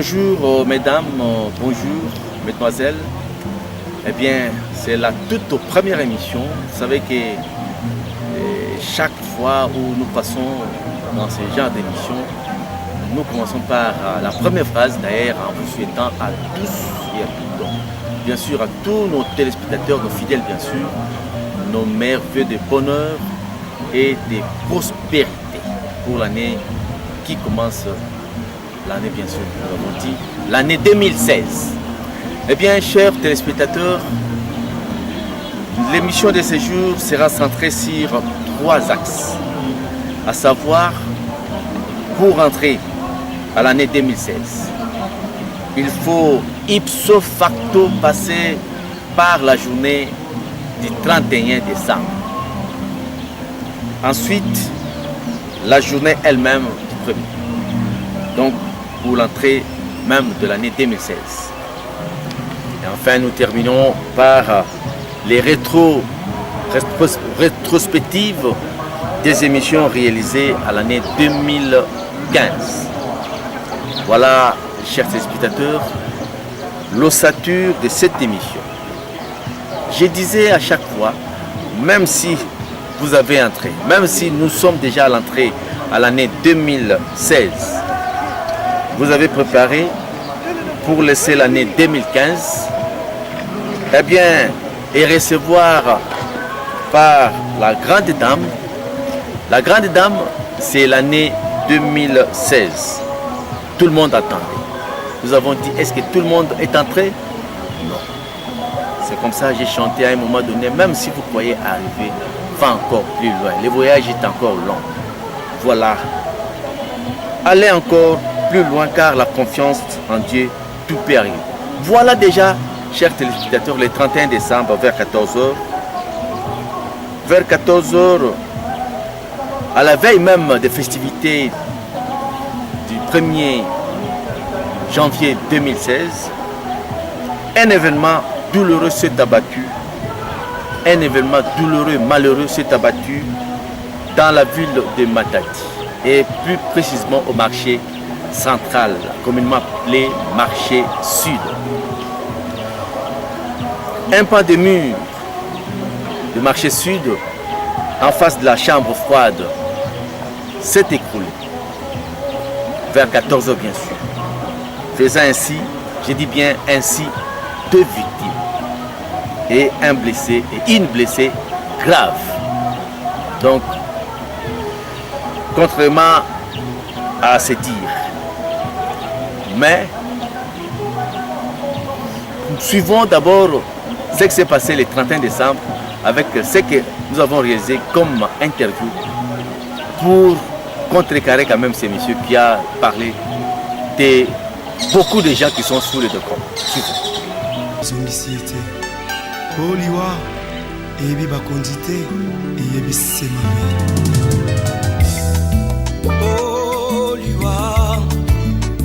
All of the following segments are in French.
bonjour mesdames, bonjour mesdemoiselles. Eh bien, c'est la toute première émission. Vous savez que chaque fois où nous passons dans ce genre d'émission, nous commençons par la première phrase, d'ailleurs, en vous souhaitant à tous et à toutes, bien sûr à tous nos téléspectateurs, nos fidèles bien sûr, nos meilleurs vœux de bonheur et de prospérité pour l'année qui commence, l'année bien sûr, nous avons dit, l'année 2016. Eh bien, chers téléspectateurs, l'émission de ce jour sera centrée sur 3 axes, à savoir, pour entrer à l'année 2016, il faut ipso facto passer par la journée du 31 décembre. Ensuite, la journée elle-même du 1er. Donc, pour l'entrée même de l'année 2016. Et enfin, nous terminons par les rétrospectives des émissions réalisées à l'année 2015. Voilà, chers téléspectateurs, l'ossature de cette émission. Je disais à chaque fois, même si vous avez entré, même si nous sommes déjà à l'entrée à l'année 2016, vous avez préparé pour laisser l'année 2015, eh bien, et recevoir par la grande dame. La grande dame, c'est l'année 2016. Tout le monde attendait. Nous avons dit, est-ce que tout le monde est entré? Non. C'est comme ça que j'ai chanté à un moment donné, même si vous croyez arriver, va encore plus loin. Le voyage est encore long. Voilà. Allez encore plus loin car la confiance en Dieu, tout peut arriver. Voilà déjà, chers téléspectateurs, le 31 décembre vers 14h. Vers 14h, à la veille même des festivités du 1er janvier 2016, un événement douloureux s'est abattu. Un événement douloureux, malheureux s'est abattu dans la ville de Matadi et plus précisément au marché central, communément appelé marché sud. Un pan de mur du marché sud, en face de la chambre froide, s'est écroulé. Vers 14h bien sûr. Faisant ainsi, je dis bien ainsi, 2 victimes. Et un blessé et une blessée grave. Donc, contrairement à se dire. Mais, suivons d'abord ce qui s'est passé le 31 décembre avec ce que nous avons réalisé comme interview pour contrecarrer quand même ce monsieur qui a parlé de beaucoup de gens qui sont sous le décor. Oliwa ebi bakondite ebi semame Oliwa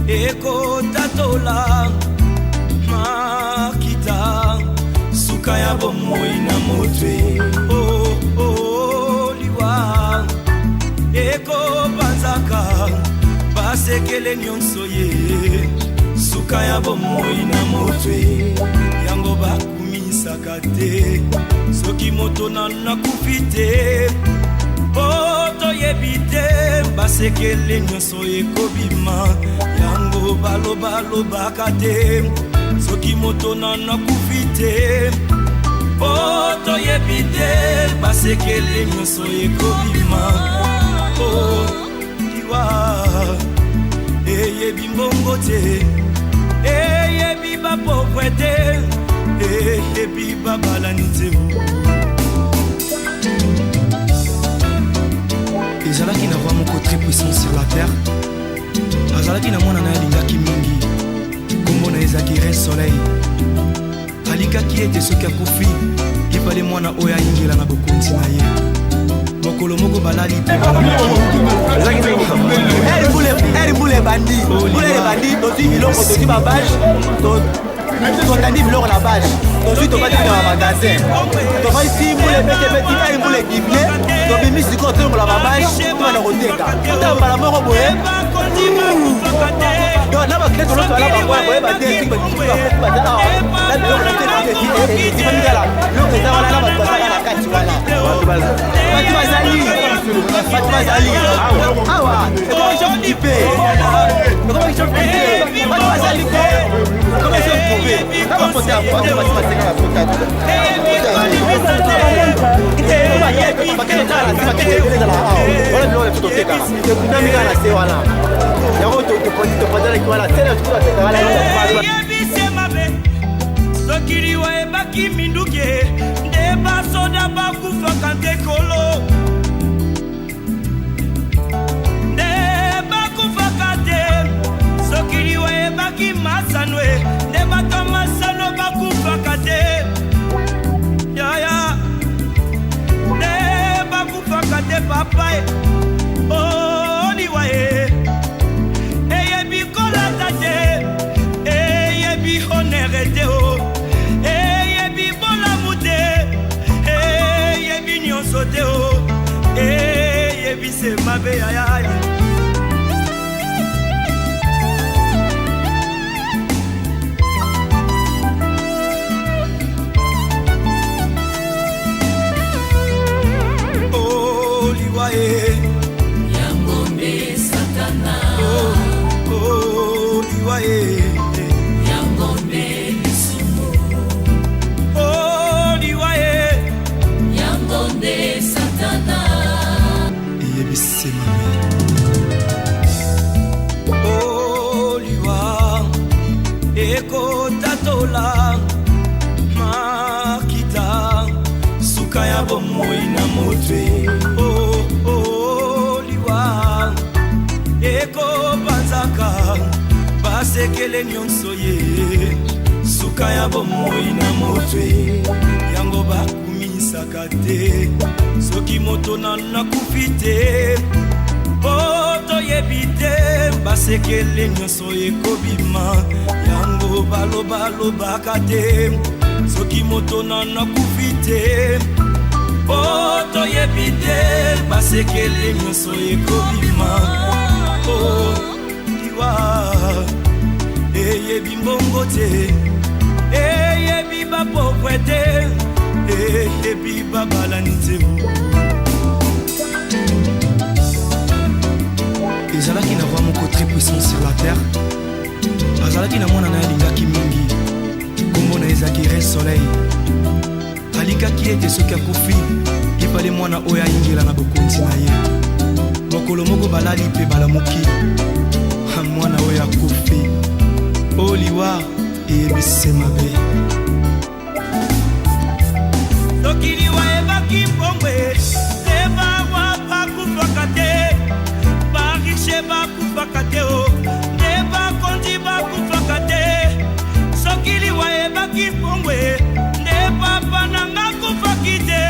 eko tatola makita suka ya bomoi na motwe Oliwa eko banzaka basekele nyonso ye suka ya bomoi na motwe yango bakumisaka te soki moto na kufite poto yebite basekele nyonso ekobima yango balobaka te soki moto na kufite poto yebite basekele nyonso ekobima liwa eyebi mbongo te eyebi bapauvre te eyebi babalani te ezalaki na roi moko très puissant sur la terre azalaki na mwana na ye alingaki mingi kombo na ezalaki Res Soleil alingaki ete soki akufi ipale mwana oyo ayingela na bokonzi na ye mokolo moko balali mbule bandi tozwi biloko tozwi babage totandi biloko na bage tozwi tobati na bamagasin tovaisi mbule betebeti mbule dible tobimi sikoyo toyongola babage tobana koteka otala mbala moko boye Sokiliwa ebaki minduke nde basoda bakufaka ntekolo nde bakufaka te sokiliwa ebaki masanwe nde bato masano bakufaka te yaya nde bakufaka te papaye oliwa ye eyebi kolata te eyebi honere te o eyebi bolamu te eyebi nyonso te o eyebi se mabe yayaya oliwa ye Yangombe Satana oliwa ye Yangombe Lisumu oliwa ye Yangombe Satana eyebisi mabe oliwa ekotatola makita suka ya bomoi na motwe oliwa ekopanzaka basekele nyonso ye suka ya bomoi na motwe yango bakumisaka te soki moto nakufi te po toyebi te basekele nyonso ekobima yango balobalobaka te soki moto nakufi te po toyebi te basekele nyonso ekobima liwa eyebi mbongo te eyebi bapovre te eyebi babalani te ezalaki na roi moko très puissant sur la terre azalaki na mwana na ye alingaki mingi kombo na ezalaki re soleil alikaki ete soki akufi epale mwana oyo ayingela na bokonzi na ye mokolo moko balali mpe balamuki mwana oyo akufi oliwa eyebisi mabe soki liwa ebaki mbongwe te bawa bakufaka te barishe bakufaka te o nde bakonzi bakufaka te soki liwa ebaki mbongwe nde papa nanga kufaki te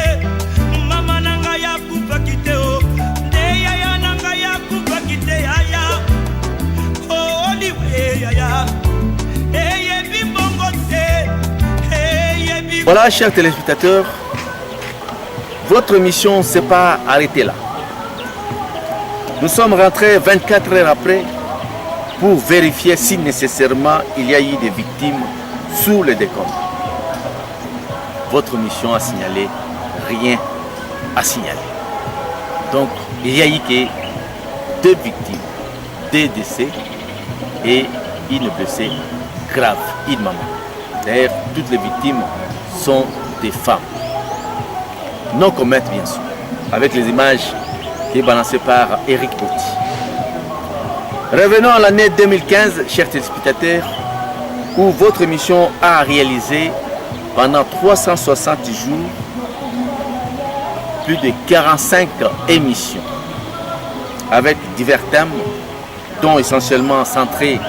mama nanga yakufaki te o nde yaya nanga yakufaki te yaya oliwe yaya eyebi mbongo te eyebi. Voilà, chers téléspectateurs, votre mission ne s'est pas arrêtée là. Nous sommes rentrés 24 heures après pour vérifier si nécessairement il y a eu des victimes sous le décombres. Votre mission a signalé rien à signaler. Donc, il y a eu que 2 victimes, 2 décès et une blessée grave, une maman. D'ailleurs, toutes les victimes sont des femmes. Non comètes, bien sûr, avec les images qui est balancées par Eric Botti. Revenons à l'année 2015, chers téléspectateurs, où votre émission a réalisé pendant 360 jours plus de 45 émissions avec divers thèmes, dont essentiellement centrés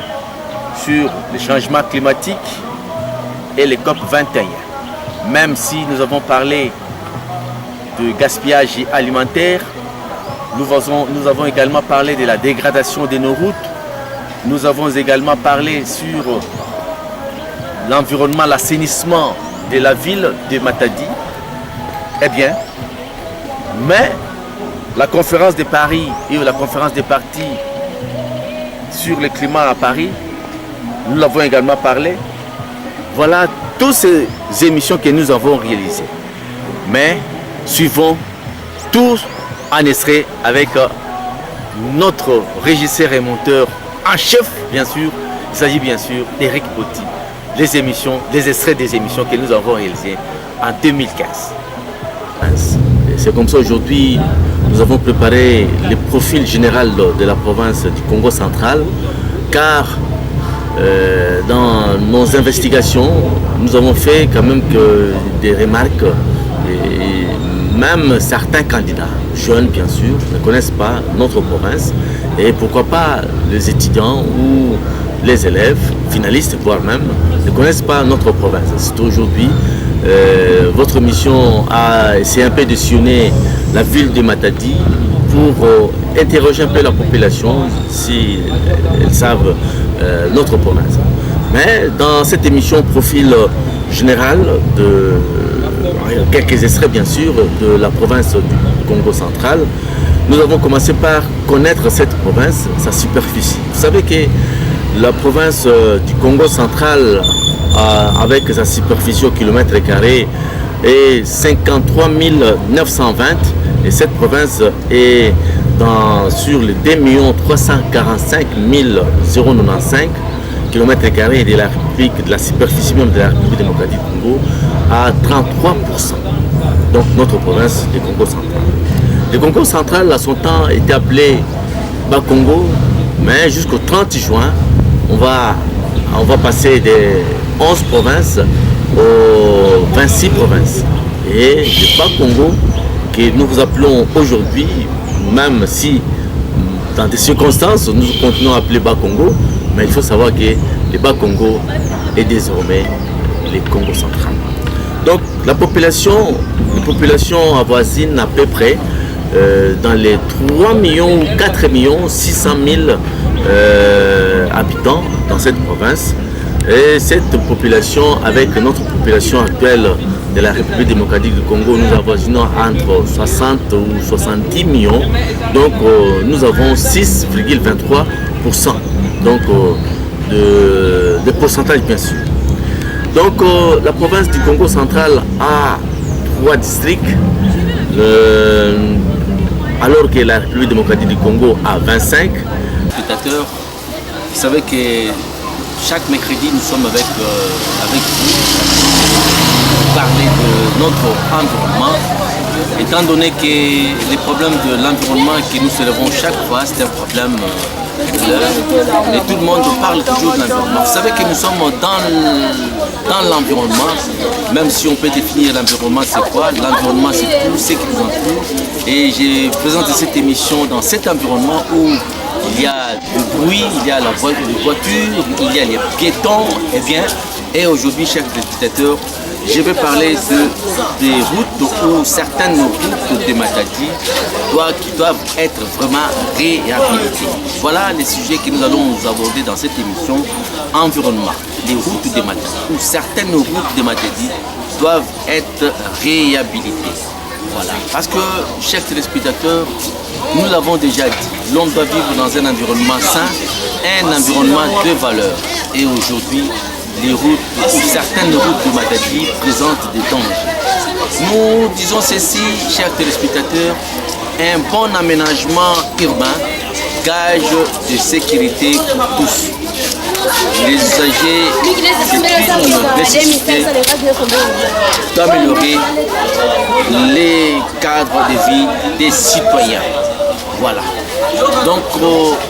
sur le changement climatique et les COP 21. Même si nous avons parlé de gaspillage alimentaire, nous avons également parlé de la dégradation de nos routes, nous avons également parlé sur l'environnement, l'assainissement de la ville de Matadi. Eh bien, mais la conférence de Paris et la conférence des partis sur le climat à Paris, nous l'avons également parlé. Voilà toutes ces émissions que nous avons réalisées. Mais suivons tous en extrait avec notre régisseur et monteur en chef, bien sûr. Il s'agit bien sûr d'Eric Botti. Les extraits des émissions que nous avons réalisées en 2015. C'est comme ça aujourd'hui, nous avons préparé le profil général de la province du Congo central, car dans nos investigations, nous avons fait quand même des remarques, et même certains candidats, jeunes bien sûr, ne connaissent pas notre province, et pourquoi pas les étudiants ou les élèves, finalistes voire même, ne connaissent pas notre province. C'est aujourd'hui, votre mission a essayé un peu de sillonner la ville de Matadi pour interroger un peu la population si elles savent notre province. Mais dans cette émission profil général de quelques extraits bien sûr de la province du Congo central, nous avons commencé par connaître cette province, sa superficie. Vous savez que la province du Congo central, avec sa superficie au kilomètre carré, est 53 920 et cette province est sur les 2 345 095 km² de la République, de la superficie même de la République démocratique du Congo, à 33%. Donc notre province du Congo central. Le Congo central, à son temps, était appelé Bas-Congo, mais jusqu'au 30 juin, on va passer des 11 provinces aux 26 provinces. Et le Bas-Congo, que nous appelons aujourd'hui, même si dans des circonstances nous continuons à appeler Bas-Congo, mais il faut savoir que le Bas-Congo est désormais le Congo central. Donc la population avoisine à peu près dans les 3 millions ou 4 millions 600 000 habitants dans cette province. Et cette population, avec notre population actuelle de la République démocratique du Congo, nous avoisinons entre 60 ou 70 millions. Donc nous avons 6,23% donc, de pourcentage bien sûr. Donc la province du Congo central a 3 districts, alors que la République démocratique du Congo a 25. Spectateurs, vous savez que chaque mercredi nous sommes avec vous pour parler de notre environnement, étant donné que les problèmes de l'environnement que nous soulevons chaque fois, c'est un problème et tout le monde parle toujours de l'environnement. Vous savez que nous sommes dans l'environnement, même si on peut définir l'environnement c'est quoi. L'environnement c'est tout ce qui nous entoure. Et j'ai présenté cette émission dans cet environnement où il y a du bruit, il y a la voiture, il y a les piétons, et aujourd'hui, chers spectateurs, je vais parler des routes ou certaines routes de Matadi qui doivent être vraiment réhabilitées. Voilà les sujets que nous allons aborder dans cette émission environnement. Les routes de Matadi ou certaines routes de Matadi doivent être réhabilitées. Voilà. Parce que, chers téléspectateurs, nous l'avons déjà dit, l'homme doit vivre dans un environnement sain, un environnement de valeur. Et aujourd'hui, les routes ou certaines routes de Matadi présentent des dangers. Nous disons ceci, chers téléspectateurs, un bon aménagement urbain, gage de sécurité pour tous. Les usagers, c'est une nécessité d'améliorer les cadres de vie des citoyens. Voilà. Donc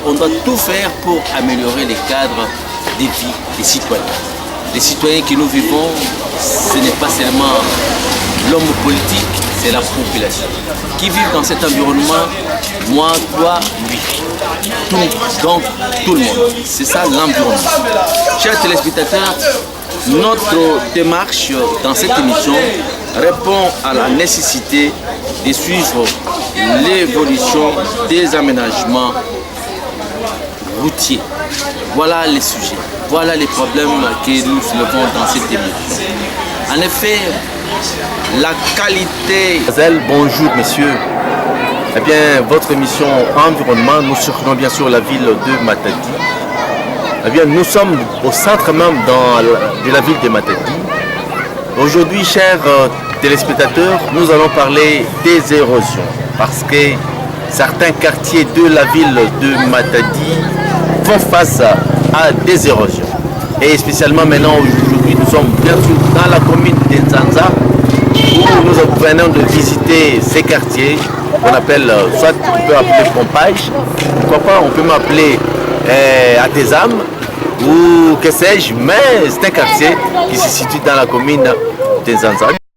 on doit tout faire pour améliorer les cadres de vie des citoyens. Les citoyens que nous vivons, ce n'est pas seulement l'homme politique, c'est la population. Qui vit dans cet environnement, moi, toi, lui. Donc tout le monde. C'est ça l'environnement. Chers téléspectateurs, notre démarche dans cette émission répond à la nécessité de suivre l'évolution des aménagements routiers. Voilà les sujets, voilà les problèmes que nous soulevons dans cette émission. En effet, la qualité... Bonjour messieurs. Eh bien, votre émission environnement, nous circulons bien sûr la ville de Matadi. Eh bien, nous sommes au centre même de la ville de Matadi. Aujourd'hui, chers téléspectateurs, nous allons parler des érosions parce que certains quartiers de la ville de Matadi font face à des érosions. Et spécialement maintenant, aujourd'hui, nous sommes bien sûr dans la commune de Nzanza où nous venons de visiter ces quartiers qu'on appelle, soit on peut appeler Pompage, pourquoi pas, on peut m'appeler Atezam ou que sais-je, mais c'est un quartier qui se situe dans la commune de Nzanza.